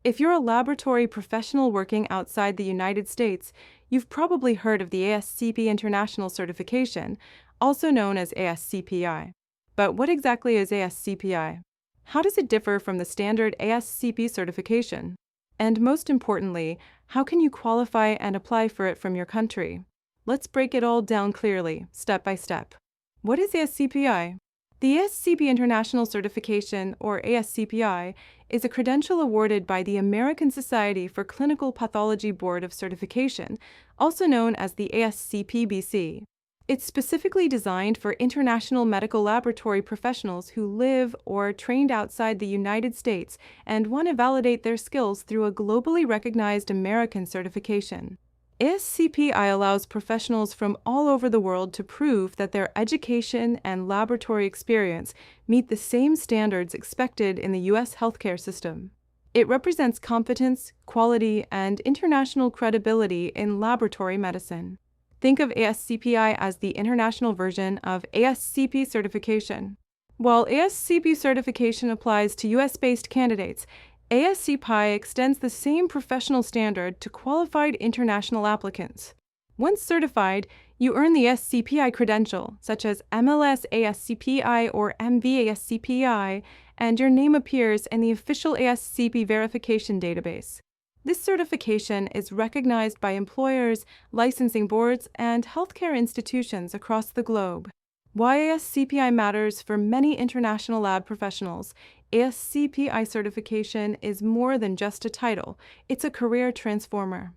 If you're a laboratory professional working outside the United States, you've probably heard of the ASCP International Certification, also known as ASCPi. But what exactly is ASCPi? How does it differ from the standard ASCP certification? And most importantly, how can you qualify and apply for it from your country? Let's break it all down clearly, step by step. What is ASCPi? The ASCP International Certification, or ASCPi, is a credential awarded by the American Society for Clinical Pathology Board of Certification, also known as the ASCP-BC. It's specifically designed for international medical laboratory professionals who live or are trained outside the United States and want to validate their skills through a globally recognized American certification. ASCPi allows professionals from all over the world to prove that their education and laboratory experience meet the same standards expected in the U.S. healthcare system. It represents competence, quality, and international credibility in laboratory medicine. Think of ASCPi as the international version of ASCP certification. While ASCP certification applies to U.S.-based candidates, ASCPi extends the same professional standard to qualified international applicants. Once certified, you earn the ASCPi credential, such as MLSIAcademy or MVASCPi, and your name appears in the official ASCP verification database. This certification is recognized by employers, licensing boards, and healthcare institutions across the globe. Why ASCPi matters for many international lab professionals. ASCPi certification is more than just a title, it's a career transformer.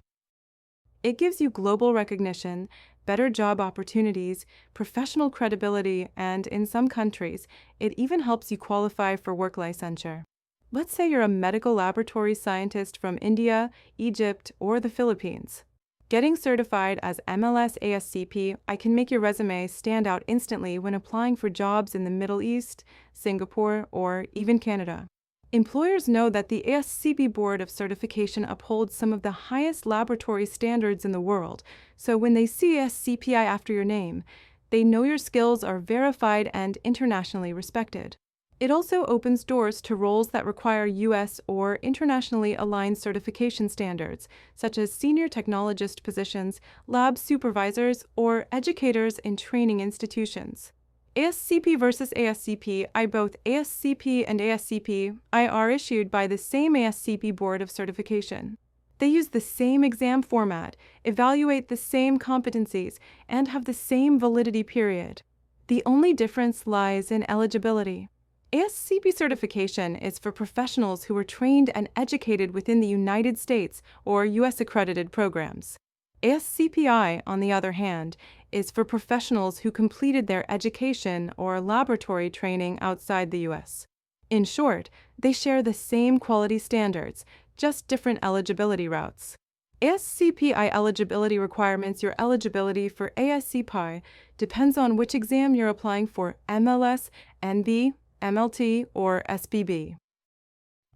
It gives you global recognition, better job opportunities, professional credibility, and in some countries, it even helps you qualify for work licensure. Let's say you're a medical laboratory scientist from India, Egypt, or the Philippines. Getting certified as MLSIAcademy can make your resume stand out instantly when applying for jobs in the Middle East, Singapore, or even Canada. Employers know that the ASCP Board of Certification upholds some of the highest laboratory standards in the world, so when they see ASCPi after your name, they know your skills are verified and internationally respected. It also opens doors to roles that require U.S. or internationally aligned certification standards, such as senior technologist positions, lab supervisors, or educators in training institutions. ASCP versus ASCPi, both ASCP and ASCPi are issued by the same ASCP Board of Certification. They use the same exam format, evaluate the same competencies, and have the same validity period. The only difference lies in eligibility. ASCP certification is for professionals who were trained and educated within the United States or U.S. accredited programs. ASCPi, on the other hand, is for professionals who completed their education or laboratory training outside the U.S. In short, they share the same quality standards, just different eligibility routes. ASCPi eligibility requirements. Your eligibility for ASCPi depends on which exam you're applying for: MLS, NB, MLT, or SBB.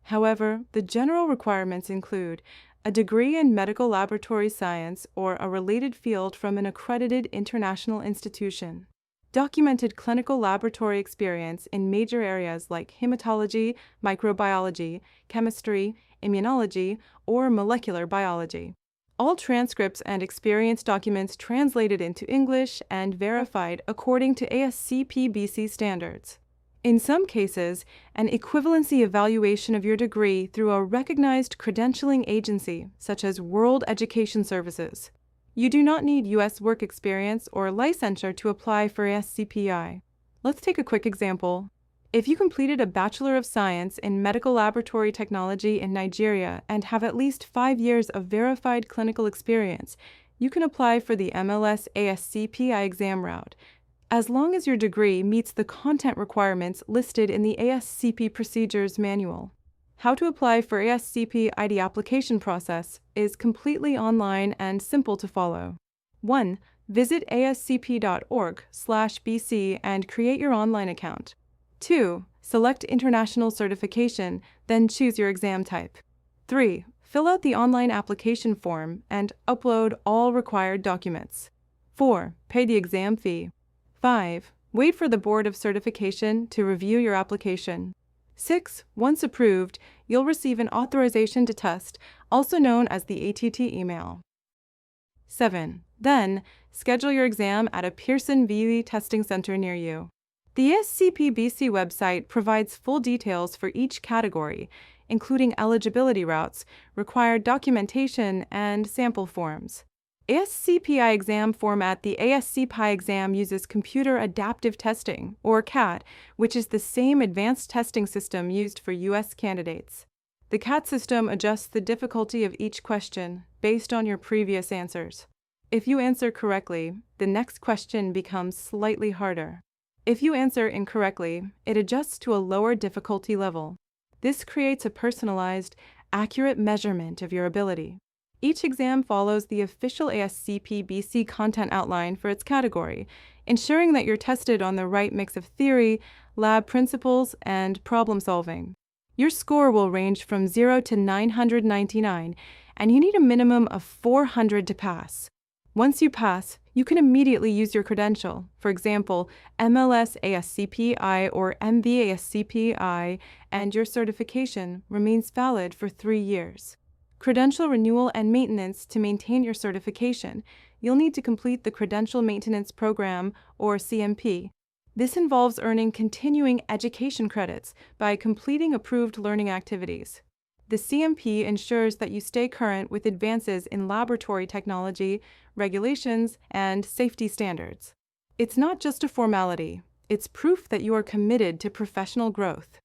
However, the general requirements include a degree in medical laboratory science or a related field from an accredited international institution, documented clinical laboratory experience in major areas like hematology, microbiology, chemistry, immunology, or molecular biology. All transcripts and experience documents translated into English and verified according to ASCP-BC standards. In some cases, an equivalency evaluation of your degree through a recognized credentialing agency, such as World Education Services. You do not need U.S. work experience or licensure to apply for ASCPi. Let's take a quick example. If you completed a Bachelor of Science in Medical Laboratory Technology in Nigeria and have at least 5 years of verified clinical experience, you can apply for the MLS ASCPi exam route, as long as your degree meets the content requirements listed in the ASCP Procedures Manual. How to apply for ASCPi. The application process is completely online and simple to follow. 1. Visit ascp.org/bc and create your online account. 2. Select International Certification, then choose your exam type. 3. Fill out the online application form and upload all required documents. 4. Pay the exam fee. 5. Wait for the Board of Certification to review your application. 6. Once approved, you'll receive an authorization to test, also known as the ATT email. 7. Then, schedule your exam at a Pearson VUE testing center near you. The ASCP BC website provides full details for each category, including eligibility routes, required documentation, and sample forms. ASCPi exam format. The ASCPi exam uses Computer Adaptive Testing, or CAT, which is the same advanced testing system used for U.S. candidates. The CAT system adjusts the difficulty of each question based on your previous answers. If you answer correctly, the next question becomes slightly harder. If you answer incorrectly, it adjusts to a lower difficulty level. This creates a personalized, accurate measurement of your ability. Each exam follows the official ASCP BC content outline for its category, ensuring that you're tested on the right mix of theory, lab principles, and problem solving. Your score will range from 0 to 999, and you need a minimum of 400 to pass. Once you pass, you can immediately use your credential, for example, MLSIAcademy or MVASCPi, and your certification remains valid for 3 years. Credential renewal and maintenance. To maintain your certification, you'll need to complete the Credential Maintenance Program, or CMP. This involves earning continuing education credits by completing approved learning activities. The CMP ensures that you stay current with advances in laboratory technology, regulations, and safety standards. It's not just a formality, it's proof that you are committed to professional growth.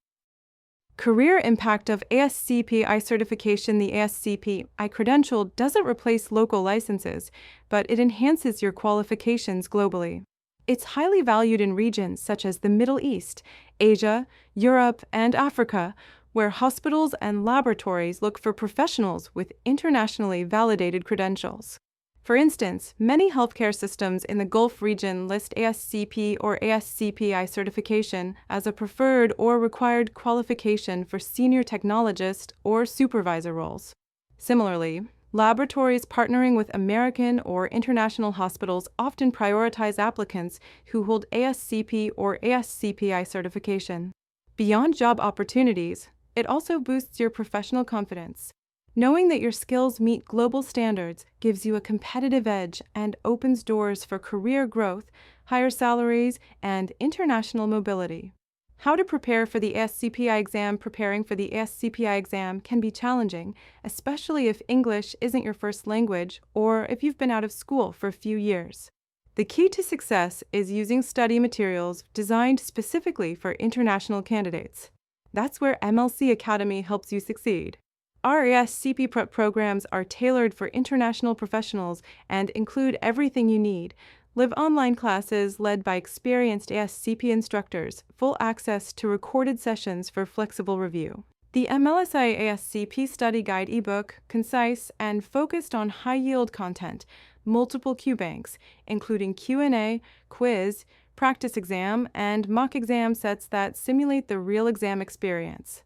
Career impact of ASCPi certification. The ASCPi credential doesn't replace local licenses, but it enhances your qualifications globally. It's highly valued in regions such as the Middle East, Asia, Europe, and Africa, where hospitals and laboratories look for professionals with internationally validated credentials. For instance, many healthcare systems in the Gulf region list ASCP or ASCPi certification as a preferred or required qualification for senior technologist or supervisor roles. Similarly, laboratories partnering with American or international hospitals often prioritize applicants who hold ASCP or ASCPi certification. Beyond job opportunities, it also boosts your professional confidence. Knowing that your skills meet global standards gives you a competitive edge and opens doors for career growth, higher salaries, and international mobility. How to prepare for the ASCPi exam. Preparing for the ASCPi exam can be challenging, especially if English isn't your first language or if you've been out of school for a few years. The key to success is using study materials designed specifically for international candidates. That's where MLSIAcademy helps you succeed. Our ASCP prep programs are tailored for international professionals and include everything you need: live online classes led by experienced ASCP instructors, full access to recorded sessions for flexible review. The MLSIAcademy Study Guide ebook, concise and focused on high-yield content, multiple Q banks, including Q&A, quiz, practice exam, and mock exam sets that simulate the real exam experience.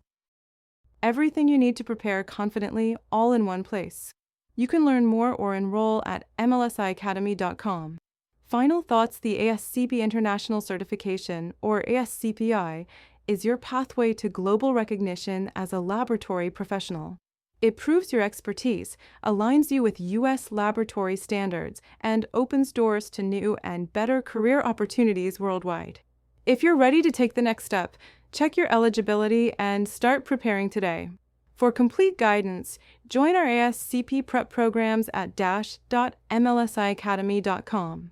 Everything you need to prepare confidently, all in one place. You can learn more or enroll at MLSIAcademy.com. Final thoughts. The ASCP International Certification, or ASCPi, is your pathway to global recognition as a laboratory professional. It proves your expertise, aligns you with U.S. laboratory standards, and opens doors to new and better career opportunities worldwide. If you're ready to take the next step, check your eligibility and start preparing today. For complete guidance, join our ASCP prep programs at dash.mlsiacademy.com.